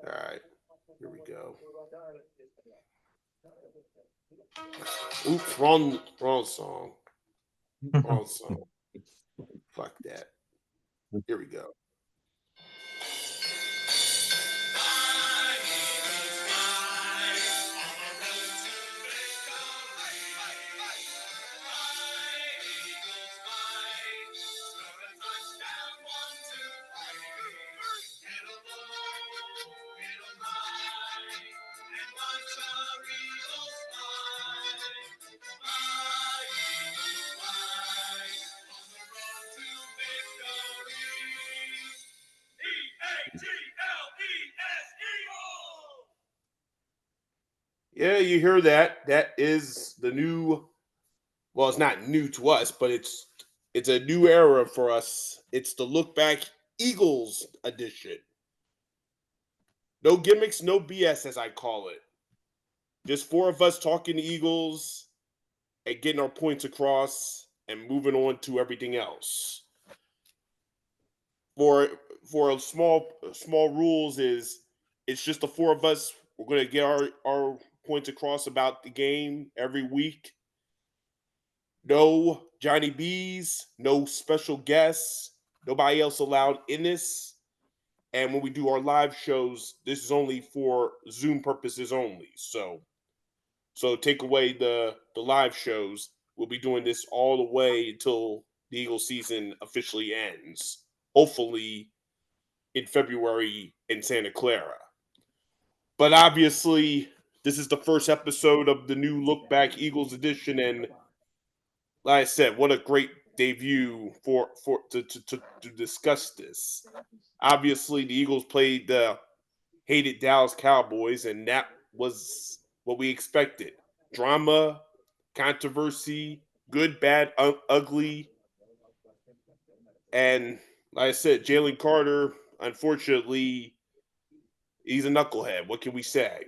All right, here we go. Oops, wrong song. Wrong song. Fuck that. Here we go. Yeah, you hear that? That is the new. Well, it's not new to us, but it's a new era for us. It's the Lookback Eagles edition. No gimmicks, no BS, as I call it. Just four of us talking Eagles and getting our points across and moving on to everything else. For for small rules is it's just the four of us. We're gonna get our points across about the game every week. No Johnny B's, no special guests, nobody else allowed in this. And when we do our live shows, this is only for Zoom purposes only. So take away the live shows. We'll be doing this all the way until the Eagles season officially ends. Hopefully in February in Santa Clara. But obviously, this is the first episode of the new Look Back Eagles edition, and like I said, what a great debut to discuss this. Obviously, the Eagles played the hated Dallas Cowboys, and that was what we expected: drama, controversy, good, bad, ugly, and like I said, Jalen Carter, unfortunately, he's a knucklehead. What can we say?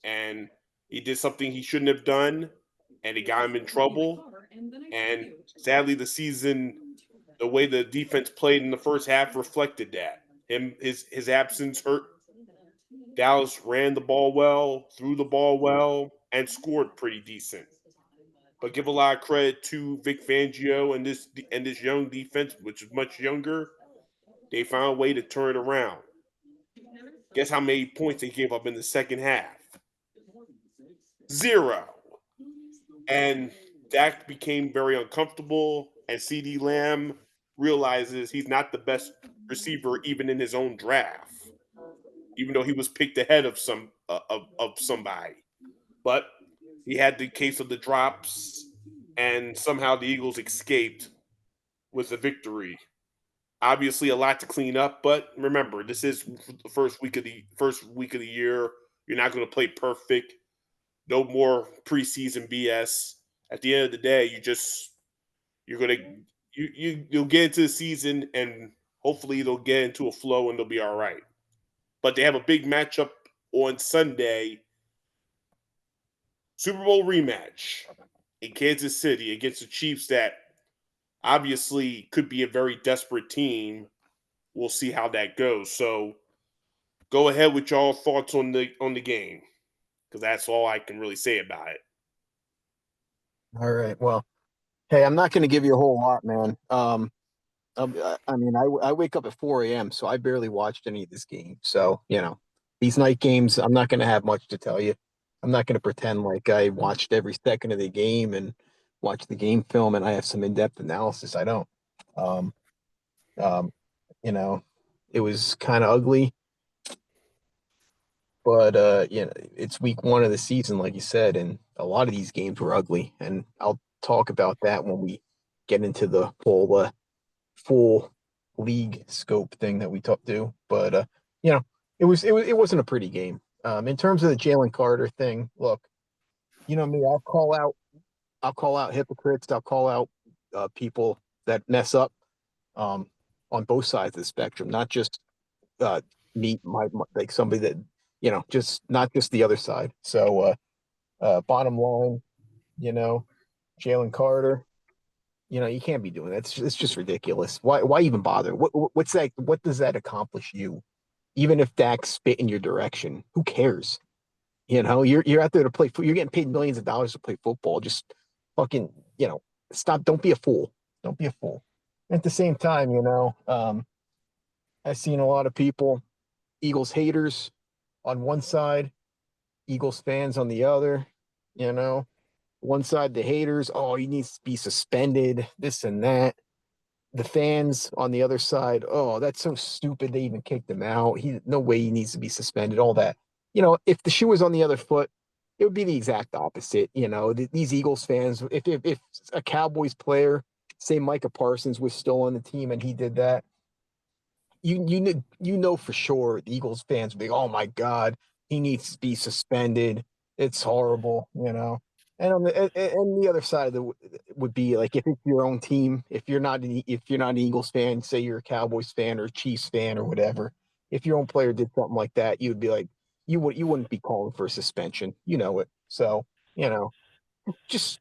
And he did something he shouldn't have done, and it got him in trouble. And sadly, the way the defense played in the first half reflected that. His absence hurt. Dallas ran the ball well, threw the ball well, and scored pretty decent. But give a lot of credit to Vic Fangio and this young defense, which is much younger. They found a way to turn it around. Guess how many points they gave up in the second half? Zero. And Dak became very uncomfortable, and CD Lamb realizes he's not the best receiver even in his own draft, even though he was picked ahead of somebody. But he had the case of the drops, and somehow the Eagles escaped with a victory. Obviously, a lot to clean up, but remember, this is the first week of the year. You're not going to play perfect. No more preseason BS. At the end of the day, you're gonna you'll get into the season and hopefully they'll get into a flow and they'll be all right. But they have a big matchup on Sunday, Super Bowl rematch in Kansas City against the Chiefs that obviously could be a very desperate team. We'll see how that goes. So go ahead with y'all thoughts on the game because that's all I can really say about it. All right. Well, hey, I'm not going to give you a whole lot, man. I mean, I wake up at 4 a.m., so I barely watched any of this game. So, these night games, I'm not going to have much to tell you. I'm not going to pretend like I watched every second of the game and watched the game film and I have some in-depth analysis. I don't. Um, um, you know, it was kind of ugly, but it's week one of the season, like you said, and a lot of these games were ugly. And I'll talk about that when we get into the full league scope thing that we talked to. But it wasn't a pretty game. In terms of the Jalen Carter thing, look, you know me, I'll call out hypocrites, I'll call out people that mess up um, on both sides of the spectrum, not just uh, me, like somebody that just not just the other side. So bottom line, you know, Jalen Carter. You can't be doing that. It's just ridiculous. Why even bother? What's that? What does that accomplish you? Even if Dak spit in your direction, who cares? You're out there to play. You're getting paid millions of dollars to play football. Just fucking, stop. Don't be a fool. Don't be a fool. At the same time, I've seen a lot of people, Eagles haters on one side, Eagles fans on the other. You know, one side the haters, oh, he needs to be suspended, this and that. The fans on the other side, oh, that's so stupid. They even kicked him out. No way he needs to be suspended. All that. If the shoe was on the other foot, it would be the exact opposite. These Eagles fans, if a Cowboys player, say Micah Parsons, was still on the team and he did that, you know for sure the Eagles fans would be, oh my God, he needs to be suspended. It's horrible. And the other side of the would be like if it's your own team, if you're not an Eagles fan, say you're a Cowboys fan or a Chiefs fan or whatever, if your own player did something like that, you would be like you wouldn't be calling for a suspension. You know it. So, you know, just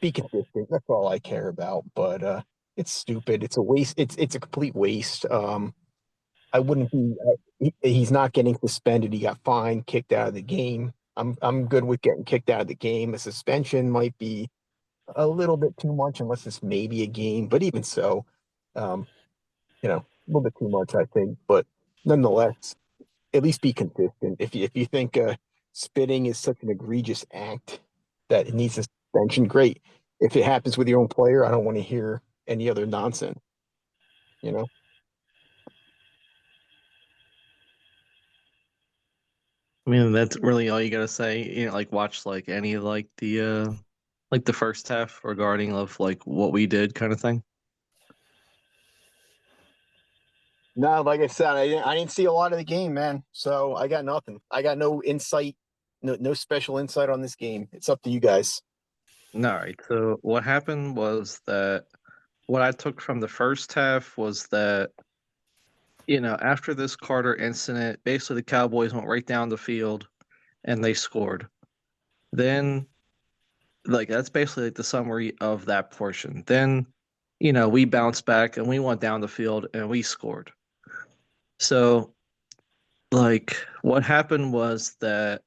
be consistent. That's all I care about. But it's stupid. It's a waste. It's a complete waste. I wouldn't be. He's not getting suspended. He got fined, kicked out of the game. I'm good with getting kicked out of the game. A suspension might be a little bit too much, unless it's maybe a game. But even so, um, a little bit too much, I think. But nonetheless, at least be consistent. If you think spitting is such an egregious act that it needs a suspension, great. If it happens with your own player, I don't want to hear any other nonsense. You know. I mean, that's really all you gotta say. Like watch like any like the first half regarding of like what we did kind of thing. No, like I said, I didn't see a lot of the game, man. So I got nothing. I got no insight, no special insight on this game. It's up to you guys. All right. So what happened was that what I took from the first half was that after this Carter incident, basically the Cowboys went right down the field and they scored. Then like that's basically like the summary of that portion. Then we bounced back and we went down the field and we scored. So like what happened was that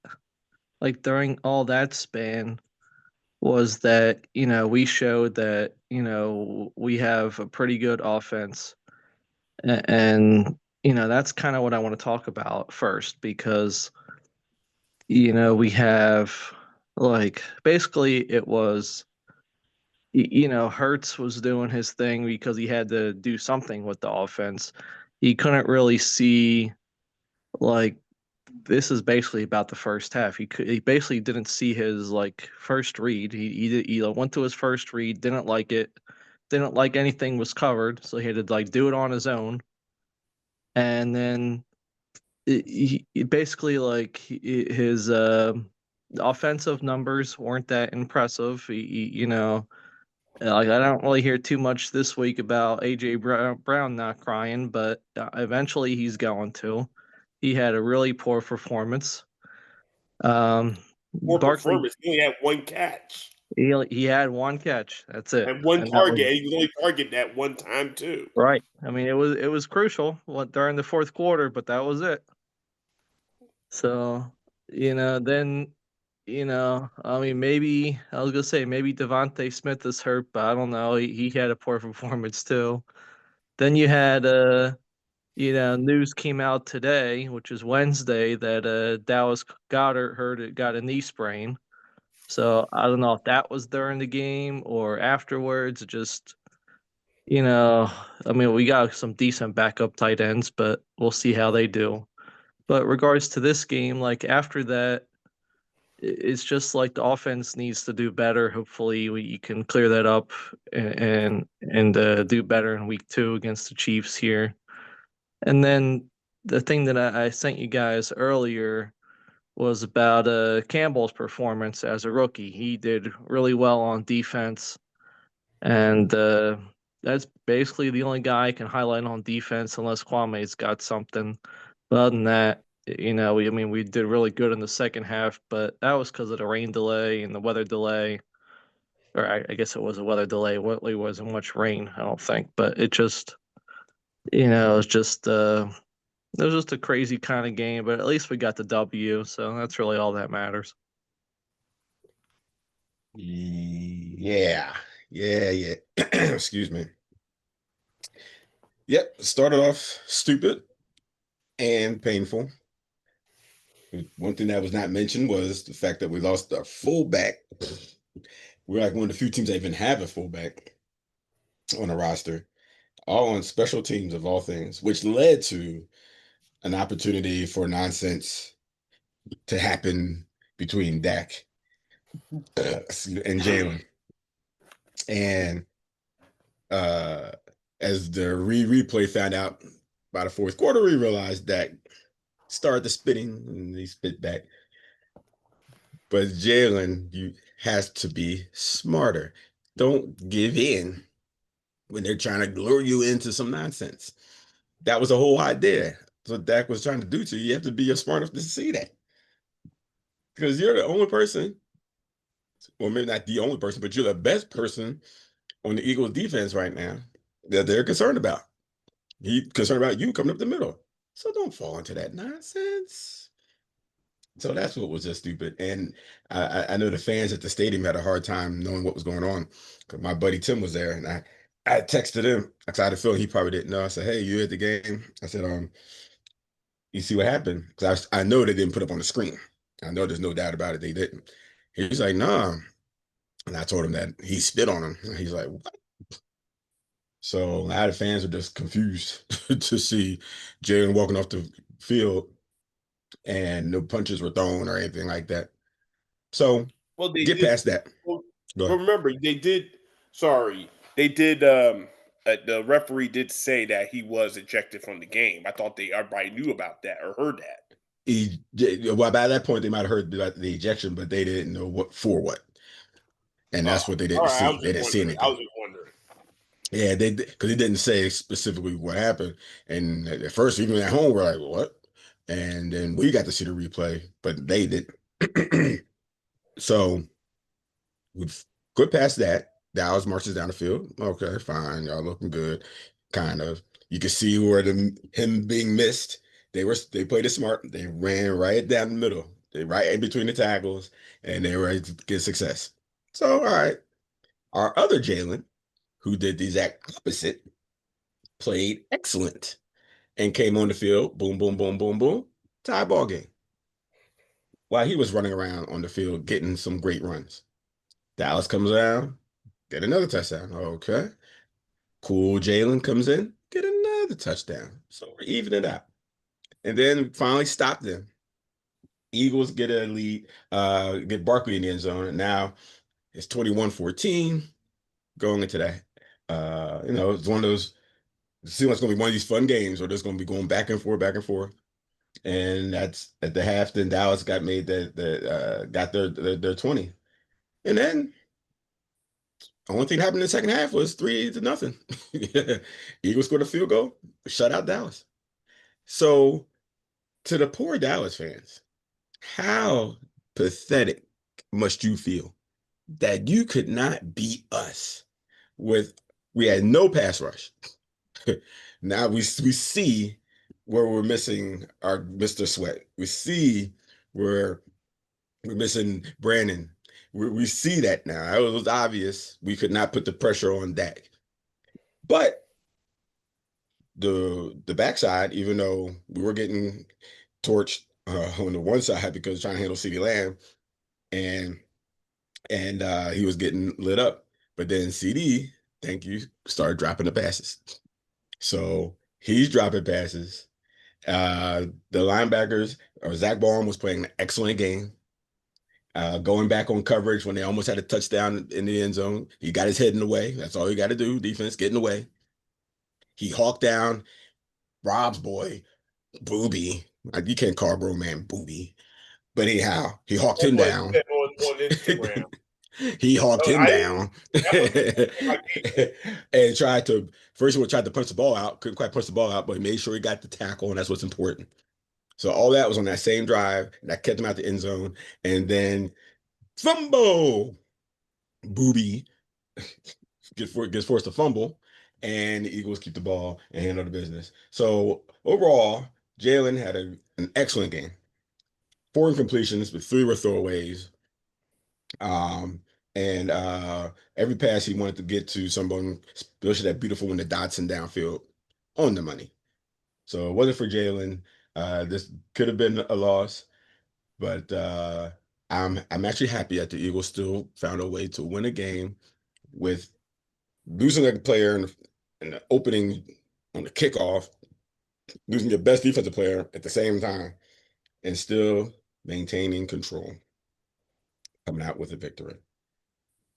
like during all that span was that we showed that we have a pretty good offense. And that's kind of what I want to talk about first because we have like basically it was Hertz was doing his thing because he had to do something with the offense. He couldn't really see like this is basically about the first half. He basically didn't see his like first read. He went to his first read, didn't like it, didn't like anything was covered, so he had to like do it on his own. And then basically like his offensive numbers weren't that impressive. Like I don't really hear too much this week about AJ Brown not crying, but eventually he's going to. He had a really poor performance. Poor Barkley, performance. He only had one catch he had one catch. That's it, and one and that was target. And he was only targeted that one time too. right. I mean, it was crucial during the fourth quarter, but that was it. So then I mean, maybe I was gonna say maybe Devontae Smith is hurt, but I don't know. He had a poor performance too. Then you had news came out today, which is Wednesday, that Dallas Goddard got a knee sprain. So I don't know if that was during the game or afterwards. Just I mean, we got some decent backup tight ends, but we'll see how they do. But regards to this game, like after that, it's just like the offense needs to do better. Hopefully, we can clear that up and do better in week 2 against the Chiefs here. And then the thing that I sent you guys earlier was about Campbell's performance as a rookie. He did really well on defense, and that's basically the only guy I can highlight on defense, unless Kwame's got something. But other than that, we did really good in the second half, but that was because of the rain delay and the weather delay. or I guess it was a weather delay. It wasn't much rain, I don't think, but it just, it was just it was just a crazy kind of game. But at least we got the W, so that's really all that matters. Yeah. Excuse me. Yep. Started off stupid and painful. One thing that was not mentioned was the fact that we lost our fullback. We're like one of the few teams that even have a fullback on the roster, all on special teams of all things, which led to an opportunity for nonsense to happen between Dak and Jalen. And as the replay found out by the fourth quarter, we realized Dak started the spitting and he spit back. But Jalen, has to be smarter. Don't give in when they're trying to lure you into some nonsense. That was the whole idea. So Dak was trying to do to you. You have to be smart enough to see that. Because you're the only person, well, maybe not the only person, but you're the best person on the Eagles defense right now that they're concerned about. He's concerned about you coming up the middle. So don't fall into that nonsense. So that's what was just stupid. And I know the fans at the stadium had a hard time knowing what was going on because my buddy Tim was there, and I texted him because I had a feeling he probably didn't know. I said, "Hey, you at the game?" I said, you see what happened?" Because I know they didn't put up on the screen. I know there's no doubt about it. They didn't. He's like, "Nah." And I told him that he spit on him. And he's like, "What?" So a lot of fans are just confused to see Jalen walking off the field and no punches were thrown or anything like that. So Well, they get did. past that. Well, Go but ahead. remember, they did. Sorry, they did. The referee did say that he was ejected from the game. I thought everybody knew about that or heard that. Well, by that point, they might have heard about the ejection, but they didn't know what for what. And that's what they All didn't right, I see. was They just didn't see wondering. I anything. was just wondering. Yeah, they because it didn't say specifically what happened. And at first, even at home, we're like, "What?" And then we got to see the replay, but they didn't. So we've put past that. Dallas marches down the field. Okay, fine. Y'all looking good. Kind of. You can see where him being missed. They played it smart. They ran right down the middle. They right in between the tackles, and they were able to get success. So, all right. Our other Jalen, who did the exact opposite, played excellent and came on the field. Boom, boom, boom, boom, boom. Tie ball game. While he was running around on the field getting some great runs. Dallas comes around, get another touchdown. Okay. Cool. Jalen comes in, get another touchdown. So we're evening it out. And then finally stop them. Eagles get a lead, get Barkley in the end zone. And now it's 21-14 going into that. It's one of those, it seems like it's going to be one of these fun games where there's going to be going back and forth, back and forth. And that's at the half. Then Dallas got made got their 20. And then the only thing that happened in the second half was 3-0. Eagles scored a field goal, shut out Dallas. So to the poor Dallas fans, how pathetic must you feel that you could not beat us we had no pass rush. Now we see where we're missing our Mr. Sweat. We see where we're missing Brandon. We see that now. It was obvious we could not put the pressure on Dak. But the backside, even though we were getting torched on the one side because trying to handle CeeDee Lamb, and he was getting lit up. But then CD, thank you, started dropping the passes. So he's dropping passes. The linebackers, or Zach Baum was playing an excellent game. Going back on coverage when they almost had a touchdown in the end zone. He got his head in the way. That's all you got to do. Defense, get in the way. He hawked down Rob's boy, Booby. You can't call a grown man Booby. But anyhow, he hawked That's him what it down. said on Instagram. He hawked him I didn't. down That was my game. and first of all, tried to punch the ball out. Couldn't quite punch the ball out, but he made sure he got the tackle, and that's what's important. So all that was on that same drive, and that kept him out the end zone. And then fumble. Booby gets forced to fumble, and the Eagles keep the ball and handle the business. So overall, Jalen had an excellent game. 4 incompletions, but 3 were throwaways. Um, and every pass he wanted to get to someone, especially that beautiful one to Dotson downfield, on the money. So it wasn't for Jalen. This could have been a loss, but I'm actually happy that the Eagles still found a way to win a game with losing a player in the opening on the kickoff, losing your best defensive player at the same time, and still maintaining control, coming out with a victory.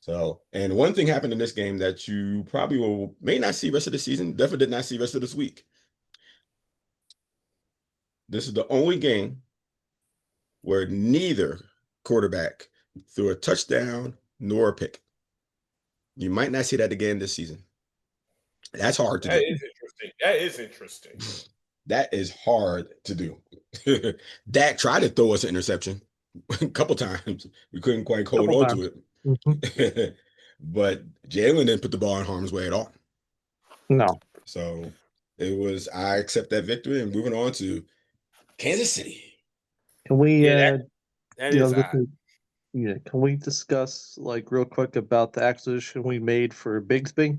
So, and one thing happened in this game that you probably may not see rest of the season, definitely did not see rest of this week. This is the only game where neither quarterback threw a touchdown nor a pick. You might not see that again this season. That's hard to That do. is interesting. That is interesting. That is hard to do. Dak tried to throw us an interception a couple times. We couldn't quite hold Couple on times. to it. But Jalen didn't put the ball in harm's way at all. No. So I accept that victory and moving on to Kansas City. Can we Yeah, that is odd. can we discuss like real quick about the acquisition we made for Bigsby?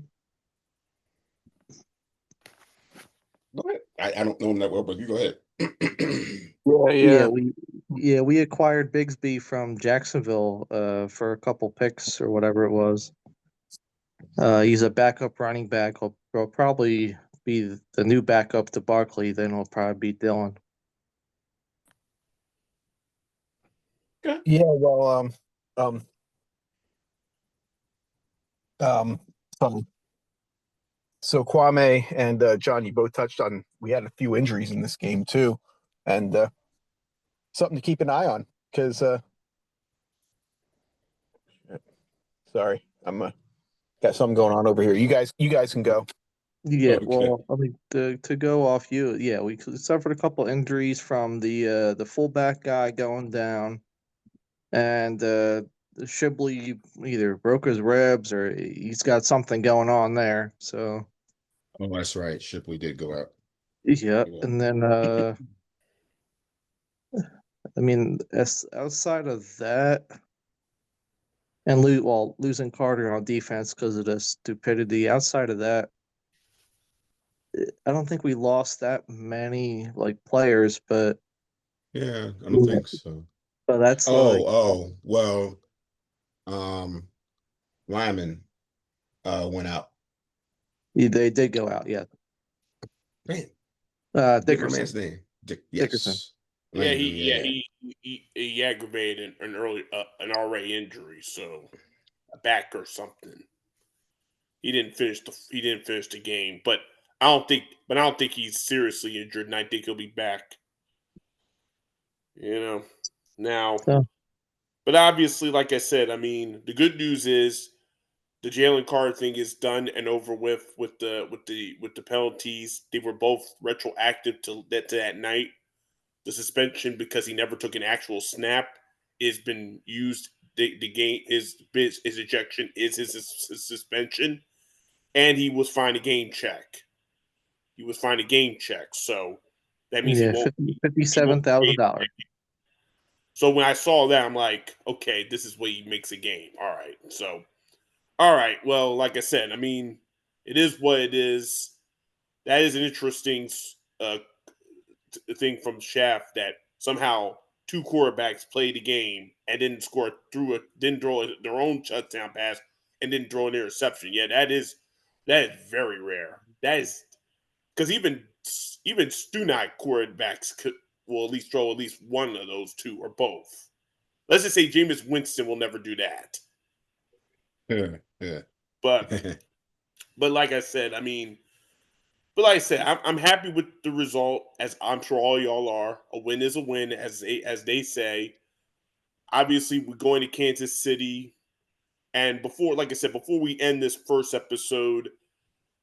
Go ahead. I don't know him that well, but you go ahead. We acquired Bigsby from Jacksonville for a couple picks or whatever it was. He's a backup running back. He'll probably be the new backup to Barkley. Then he'll probably be Dylan. Yeah, well, um, fun. So Kwame and John, you both touched on. We had a few injuries in this game too, and something to keep an eye on because. Sorry, I'm got something going on over here. You guys can go. Yeah, Okay. well, I mean, to go off you, yeah, we suffered a couple injuries from the fullback guy going down, and Shibley either broke his ribs or he's got something going on there. So Oh, that's right. Shipley did go out. yeah, Yeah. and then I mean, outside of that, and losing Carter on defense because of the stupidity. Outside of that, I don't think we lost that many like players, but Yeah, I don't think so. that's like Well, Lyman went out. they did go out. Yeah, Man, get my Dickerson. man's name. Dickerson. Yes. Yeah, Lyman, yeah. he aggravated an early an RA injury, so a back or something. He didn't finish the game, but I don't think he's seriously injured, and I think he'll be back. Now, So but obviously, like I said, I mean, the good news is the Jalen Carter thing is done and over with the penalties. They were both retroactive to that night. The suspension because he never took an actual snap has been used. The game his ejection is his suspension, and he was fined a game check. So that means he yeah, won't. $57,000. So when I saw that, I'm like, okay, this is what he makes a game. All right. So, all right. Well, like I said, I mean, it is what it is. That is an interesting thing from Shaft that somehow two quarterbacks played the game and didn't didn't throw their own touchdown pass and didn't throw an interception. Yeah, that is very rare. That is because even Stunite quarterbacks will at least throw at least one of those two or both. Let's just say Jameis Winston will never do that. Yeah. But like I said, I mean, but like I said, I'm happy with the result, as I'm sure all y'all are. A win is a win, as they say. Obviously, we're going to Kansas City, and like I said, before we end this first episode,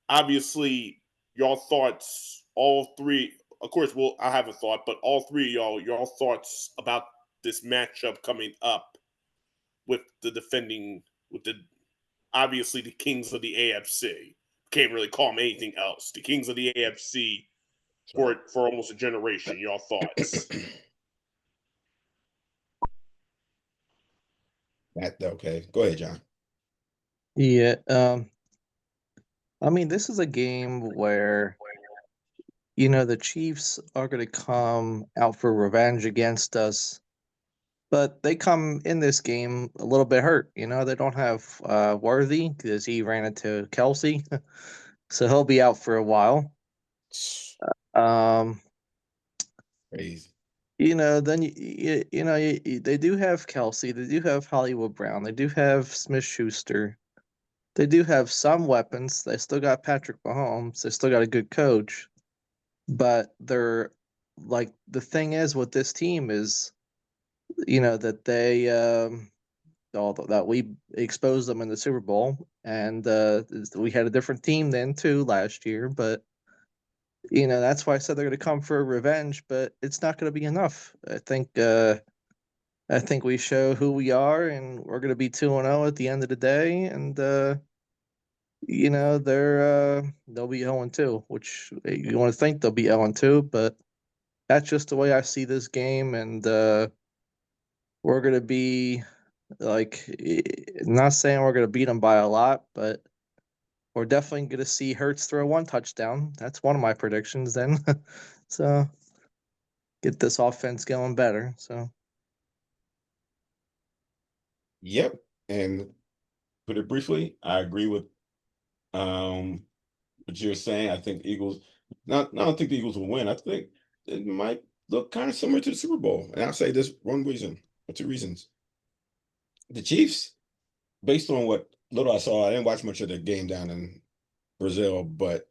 obviously, y'all thoughts, all three. Of course, I have a thought, but all three of y'all thoughts about this matchup coming up with the obviously the kings of the AFC. Can't really call them anything else. The kings of the AFC for almost a generation. Your thoughts? Okay. Go ahead, John. Yeah. I mean, this is a game where, the Chiefs are going to come out for revenge against us, but they come in this game a little bit hurt. They don't have Worthy because he ran into Kelsey, so he'll be out for a while. Um, Crazy. then they do have Kelsey, they do have Hollywood Brown, they do have Smith Schuster, they do have some weapons. They still got Patrick Mahomes. They still got a good coach, but they're like the thing is with this team is, that they that we exposed them in the Super Bowl, and we had a different team then too last year, but that's why I said they're going to come for revenge, but it's not going to be enough. I think we show who we are, and we're going to be 2-0 at the end of the day, and they'll be 0-2, which you want to think they'll be 0-2, but that's just the way I see this game, and we're going to be like, not saying we're going to beat them by a lot, but we're definitely going to see Hurts throw 1 touchdown. That's one of my predictions then. So get this offense going better. So Yep. And put it briefly, I agree with what you're saying. I think the Eagles, I don't think the Eagles will win. I think it might look kind of similar to the Super Bowl. And I'll say this one reason, or 2 reasons. The Chiefs, based on what little I saw, I didn't watch much of the game down in Brazil, but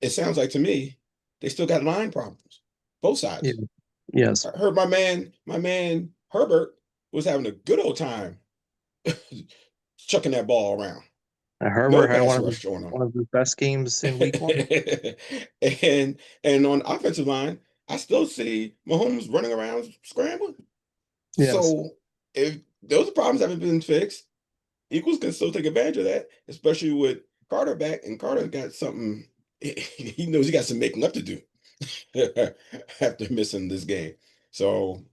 it sounds like to me they still got line problems, both yeah, sides. yes, I heard my man Herbert was having a good old time chucking that ball around. Herbert No had pass rush on him. one of his best games in Week 1. and on offensive line, I still see Mahomes running around scrambling. Yes, So if those problems haven't been fixed, Eagles can still take advantage of that, especially with Carter back. And Carter got something. He knows he got some making up to do after missing this game. So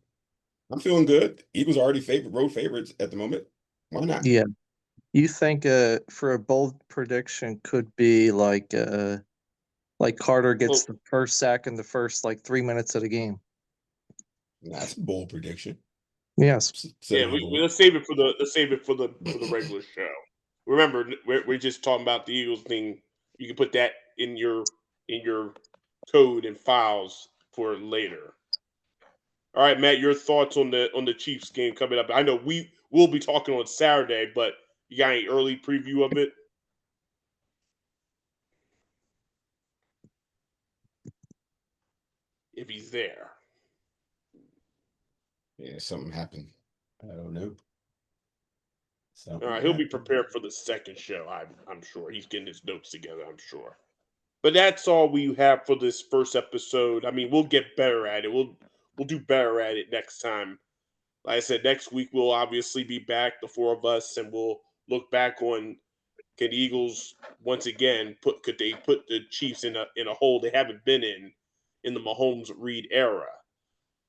I'm feeling good. Eagles are already road favorites at the moment. Why not? yeah. You think for a bold prediction could be like Carter So gets the first sack in the first 3 minutes of the game? That's a bold prediction. Yes. Set yeah, on board. let's save it for the regular show. Remember, we're just talking about the Eagles thing. You can put that in your code and files for later. All right, Matt, your thoughts on the Chiefs game coming up? I know we will be talking on Saturday, but you got any early preview of it? If he's there. Yeah, something happened. I don't know. All Something right, he'll be happened. prepared for the second show. I'm sure he's getting his notes together. I'm sure. But that's all we have for this first episode. I mean, we'll get better at it. We'll do better at it next time. Like I said, next week we'll obviously be back, the 4 of us, and we'll look back on can the Eagles once again could they put the Chiefs in a hole they haven't been in the Mahomes Reed era.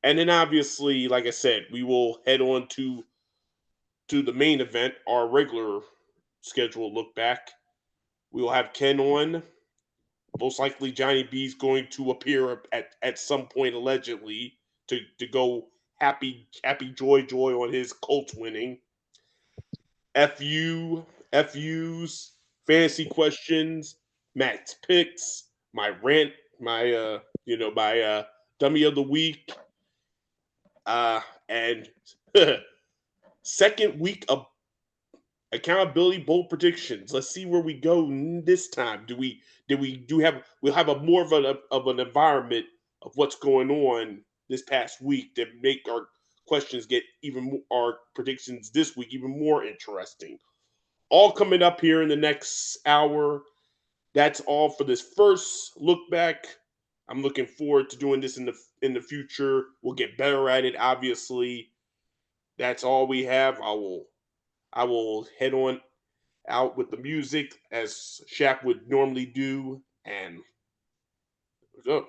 And then obviously, like I said, we will head on to the main event, our regular scheduled look back. We will have Ken on. Most likely, Johnny B's going to appear at some point allegedly to go happy joy on his Colts winning. FU's fantasy questions, Matt's picks, my rant, my dummy of the week, and second week of accountability bold predictions. Let's see where we go this time. We'll have a more of an environment of what's going on this past week to make our questions get our predictions this week even more interesting. All coming up here in the next hour. That's all for this first look back. I'm looking forward to doing this in the future. We'll get better at it, obviously. That's all we have. I will head on out with the music as Shaq would normally do, and go.